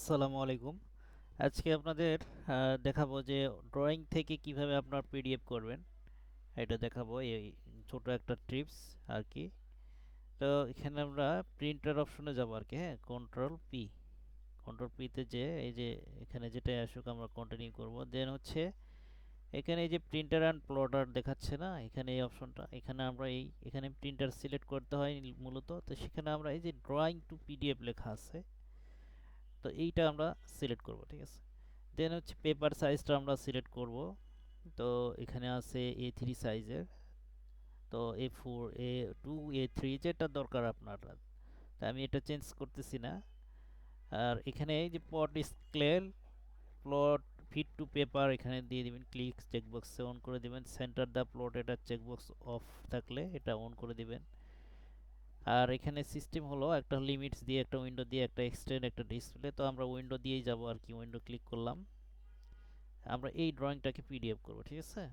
আসসালামু আলাইকুম। আজকে আপনাদের দেখাবো যে ড্রয়িং থেকে কিভাবে আপনার পিডিএফ করবেন। এটা দেখাবো এই ছোট একটা টিপস আর কি। তো এখানে আমরা প্রিন্টার অপশনে যাব আর কি। হ্যাঁ, কন্ট্রোল পিতে যে এই যে এখানে যেটা আসুক আমরা কন্টিনিউ করব। দেন হচ্ছে এখানে এই যে প্রিন্টার অ্যান্ড প্লটার দেখাচ্ছে না, এখানে এই অপশনটা, এখানে আমরা এখানে প্রিন্টার সিলেক্ট করতে হয় মূলত। তো সেখানে আমরা এই যে ড্রয়িং টু পিডিএফ লেখা আছে, তো এইটা আমরা সিলেক্ট করব, ঠিক আছে। দেন হচ্ছে পেপার সাইজটা আমরা সিলেক্ট করব। তো এখানে আছে A3 সাইজের। তো A4, A2, A3 যেটা দরকার আপনার। তা আমি এটা চেঞ্জ করতেছি না। আর এখানে এই যে plot scale, plot, fit to paper এখানে দিয়ে দিবেন, ক্লিক চেকবক্সে অন করে দিবেন। সেন্টার দ্য প্লট এটা চেকবক্স অফ থাকলে এটা অন করে দিবেন। আর এখানে সিস্টেম হলো একটা লিমিটস দিয়ে, একটা উইন্ডো দিয়ে, একটা এক্সটেন্ড, একটা ডিসপ্লে। তো আমরা উইন্ডো দিয়েই যাব আর কি। উইন্ডো ক্লিক করলাম, আমরা এই ড্রয়িংটাকে পিডিএফ করব, ঠিক আছে।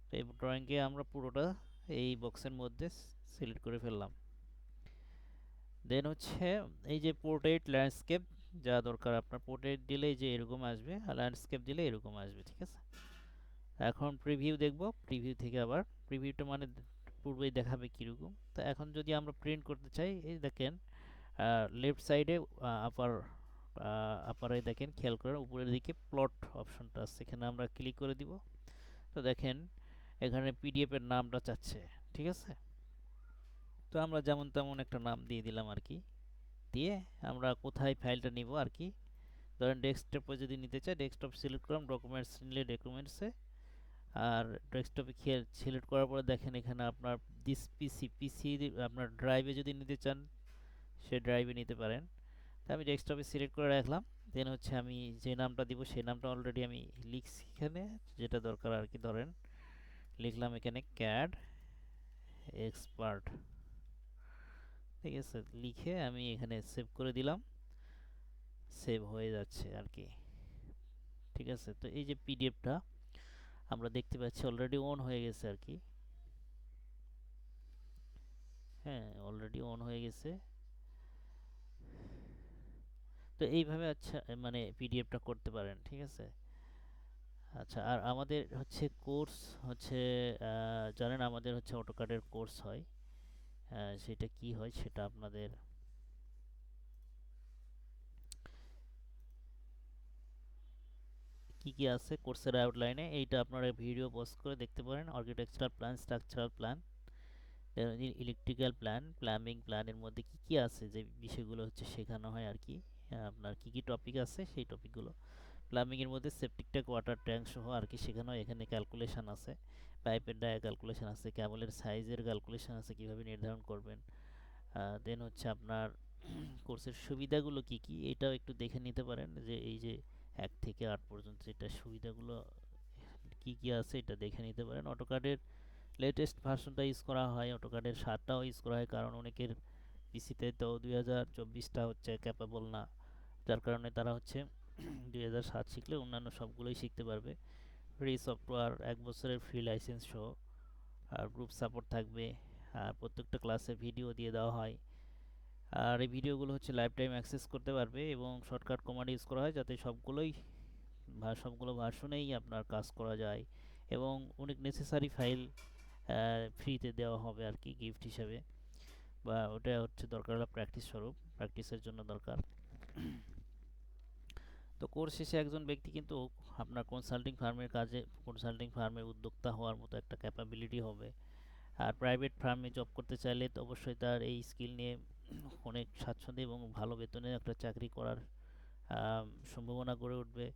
তো এই ড্রয়িংকে আমরা পুরোটা এই বক্সের মধ্যে সিলেক্ট করে ফেললাম। দেন হচ্ছে এই যে পোর্ট্রেট, ল্যান্ডস্কেপ যা দরকার আপনার। পোর্ট্রেট দিলে যে এরকম আসবে, আর ল্যান্ডস্কেপ দিলে এরকম আসবে, ঠিক আছে। এখন প্রিভিউ দেখব। প্রিভিউ থেকে আবার প্রিভিউটা মানে পূর্বেই দেখাবে কীরকম। তো এখন যদি আমরা প্রিন্ট করতে চাই, এই দেখেন লেফট সাইডে আপার আপারে দেখেন, খেয়াল করেন উপরের দিকে প্লট অপশনটা আছে, এখানে আমরা ক্লিক করে দিব। তো দেখেন এখানে পিডিএফ এর নামটা চাচ্ছে, ঠিক আছে। তো আমরা যেমন তেমন একটা নাম দিয়ে দিলাম আর কি। দিয়ে আমরা কোথায় ফাইলটা নিব আর কি। ধরেন ডেস্কটপে যদি নিতে চাই, ডেস্কটপ সিলেক্ট করলাম, ডকুমেন্টস নিলে ডকুমেন্টসে। আর ডেস্কটপে সিলেক্ট করার পরে দেখেন এখানে আপনার দিস পিসি আপনার ড্রাইভে যদি নিতে চান সে ড্রাইভে নিতে পারেন। তো আমি ডেস্কটপে সিলেক্ট করে রাখলাম। দেন হচ্ছে আমি যে নামটা দিব সেই নামটা অলরেডি আমি লিখছি এখানে, যেটা দরকার আর কি। ধরেন লিখলাম এখানে ক্যাড এক্সপার্ট, ঠিক আছে। লিখে আমি এখানে সেভ করে দিলাম, সেভ হয়ে যাচ্ছে আর কি, ঠিক আছে। তো এই যে পিডিএফটা আমরা দেখতে পাচ্ছি অলরেডি অন হয়ে গেছে আর কি। হ্যাঁ, অলরেডি অন হয়ে গেছে। তো এইভাবে আচ্ছা মানে পিডিএফটা করতে পারেন, ঠিক আছে। আচ্ছা, আর আমাদের হচ্ছে কোর্স হচ্ছে জানেন আমাদের হচ্ছে অটোক্যাডের কোর্স হয়। সেটা কি হয় সেটা আপনাদের কি কি আছে কোর্সের আউটলাইনে, এইটা আপনারা ভিডিও পজ করে দেখতে পারেন। Architectural plan, structural plan, electrical plan, plumbing প্ল্যানের মধ্যে কি কি আছে যে বিষয়গুলো হচ্ছে শেখানো হয় আর কি। আপনার কি কি টপিক আছে সেই টপিকগুলো। প্লাম্বিং এর মধ্যে সেপটিক ট্যাঙ্ক, ওয়াটার ট্যাঙ্ক সহ আর কি শেখানো হয়। এখানে ক্যালকুলেশন আছে, পাইপের ডায়া ক্যালকুলেশন আছে, কেবলের সাইজের ক্যালকুলেশন আছে, কিভাবে নির্ধারণ করবেন। দেন হচ্ছে আপনার কোর্সের সুবিধাগুলো কি কি এটাও একটু দেখে নিতে পারেন, যে এই যে 1 থেকে 8 পর্যন্ত এটা সুবিধাগুলো কি কি আছে এটা দেখে নিতে পারেন। অটোক্যাডের লেটেস্ট ভার্সনটা ইউজ করা হয়, অটোক্যাডের 7টাও ইউজ করা হয়, কারণ অনেকের পিসিতে তো 2024টা হচ্ছে ক্যাপাবল না। যার কারণে তারা হচ্ছে 2007 শিখলে অন্যান্য সবগুলোই শিখতে পারবে। ফ্রি সফটওয়্যার, 1 বছরের ফ্রি লাইসেন্স সহ। আর গ্রুপ সাপোর্ট থাকবে। আর প্রত্যেকটা ক্লাসে ভিডিও দিয়ে দেওয়া হয়। আর এই ভিডিওগুলো হচ্ছে লাইফ টাইম অ্যাক্সেস করতে পারবে, এবং শর্টকাট কমান্ড ইউজ করা হয় যাতে সবগুলো ভার্সনেই আপনার কাজ করা যায়। এবং অনেক নেসেসারি ফাইল ফ্রিতে দেওয়া হবে আর কি, গিফট হিসাবে। বা ওটা হচ্ছে দরকার হলে প্র্যাকটিস স্বরূপ, প্র্যাকটিসের জন্য দরকার। তো কোর্স শেষে একজন ব্যক্তি কিন্তু আপনার কনসাল্টিং ফার্মের উদ্যোক্তা হওয়ার মতো একটা ক্যাপাবিলিটি হবে। আর প্রাইভেট ফার্মে জব করতে চাইলে তো অবশ্যই তার এই স্কিল নিয়ে অনেক স্বাচ্ছন্দ্য এবং ভালো বেতনে একটা চাকরি করার সম্ভাবনা গড়ে উঠবে।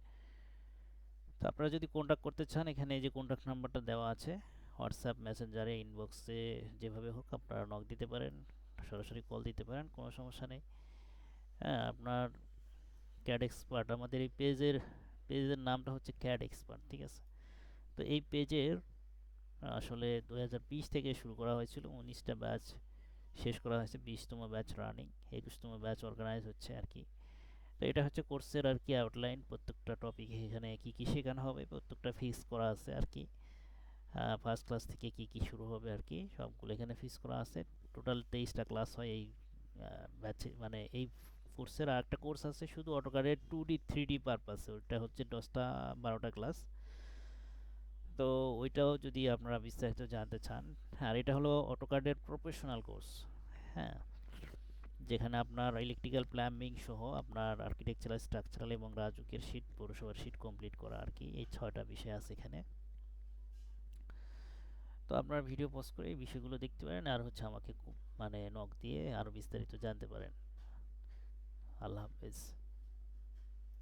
তো আপনারা যদি কন্ট্যাক্ট করতে চান, এখানে এই যে কন্ট্যাক্ট নাম্বারটা দেওয়া আছে, হোয়াটসঅ্যাপ মেসেঞ্জারে ইনবক্সে যেভাবে হোক আপনারা নক দিতে পারেন, সরাসরি কল দিতে পারেন, কোনো সমস্যা নেই। হ্যাঁ, আপনার ক্যাড এক্সপার্ট আমাদের এই পেজের নামটা হচ্ছে ক্যাড এক্সপার্ট, ঠিক আছে। তো এই পেজের আসলে 2020 থেকে শুরু করা হয়েছিল, 19টা ব্যাচ শেষ করা হয়েছে, 20তম ব্যাচ রানিং, 21তম ব্যাচ অর্গানাইজ হচ্ছে আর কি। তো এটা হচ্ছে কোর্সের আর কি আউটলাইন। প্রত্যেকটা টপিক এখানে কি কি শেখানো হবে প্রত্যেকটা ফিক্স করা আছে আর কি। ফার্স্ট ক্লাস থেকে কি কি শুরু হবে আর কি, সবগুলো এখানে ফিক্স করা আছে। টোটাল 23টা ক্লাস হয় এই ব্যাচে, মানে এই কোর্সের আর একটা কোর্স আছে শুধু অটোক্যাডের 2D 3D পারপাস, ওইটা হচ্ছে 10টা 12টা ক্লাস। তো ওইটাও যদি আপনারা বিস্তারিত জানতে চান, আর এটা হলো অটোক্যাডের প্রফেশনাল কোর্স। হ্যাঁ, যেখানে আপনার ইলেকট্রিক্যাল প্লাম্বিং সহ আপনার আর্কিটেকচারাল, স্ট্রাকচারাল এবং রাজুকের শীট, পৌরসভার শীট কমপ্লিট করা আর কি, এই 6টা বিষয় আছে এখানে। তো আপনার ভিডিও পোস্ট করে এই বিষয়গুলো দেখতে পারেন, আর হচ্ছে আমাকে মানে নক দিয়ে আরও বিস্তারিত জানতে পারেন। আল্লাহ হাফেজ।